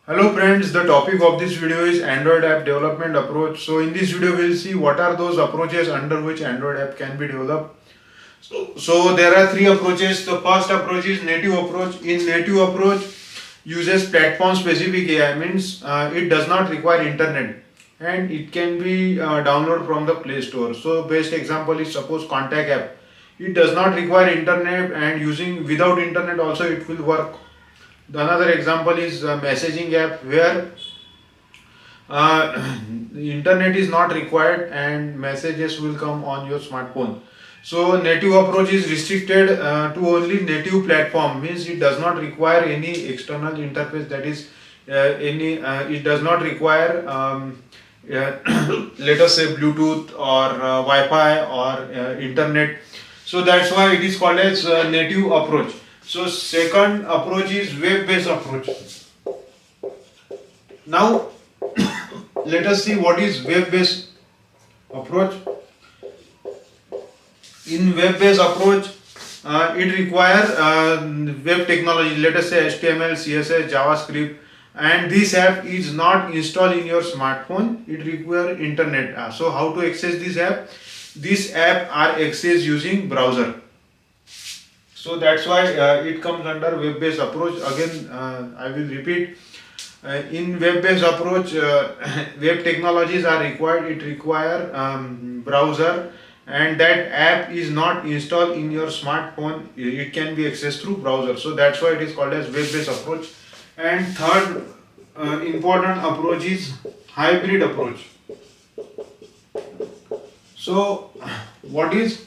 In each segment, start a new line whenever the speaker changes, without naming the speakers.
Hello friends, the topic of this video is Android app development approach. So in this video we'll see what are those approaches under which Android app can be developed. So there are three approaches. The first approach is native approach. In native approach uses platform specific AI, means it does not require internet and it can be downloaded from the Play Store. So best example is suppose contact app. It does not require internet and using without internet also it will work. Another example is messaging app where the internet is not required and messages will come on your smartphone. So native approach is restricted to only native platform, means it does not require any external interface, that is it does not require let us say Bluetooth or Wi-Fi or internet. So that's why it is called as native approach. So second approach is web-based approach. Now let us see what is web-based approach. In web-based approach, it requires web technology. Let us say HTML, CSS, JavaScript, and this app is not installed in your smartphone. It requires internet. So how to access this app? This app are accessed using browser. So that's why it comes under web-based approach. Again, I will repeat. In web-based approach, web technologies are required. It require browser, and that app is not installed in your smartphone. It can be accessed through browser. So that's why it is called as web-based approach. And third important approach is hybrid approach. So what is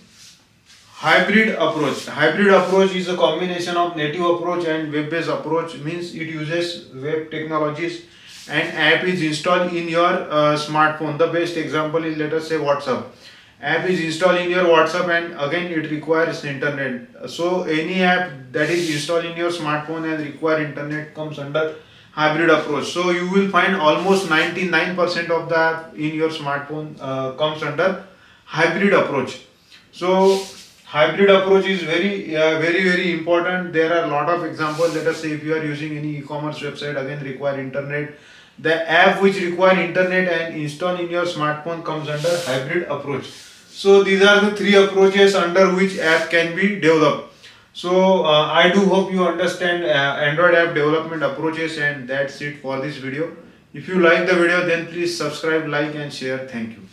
hybrid approach? Hybrid approach is a combination of native approach and web-based approach, means it uses web technologies and app is installed in your smartphone. The best example is, let us say, WhatsApp. App is installed in your WhatsApp and again it requires internet. So any app that is installed in your smartphone and require internet comes under hybrid approach. So you will find almost 99% of the app in your smartphone comes under hybrid approach. So hybrid approach is very important. There are a lot of examples. Let us say if you are using any e-commerce website, again require internet. The app which require internet and install in your smartphone comes under hybrid approach. So these are the three approaches under which app can be developed. So I do hope you understand Android app development approaches, and that's it for this video. If you like the video, then please subscribe, like and share. Thank you.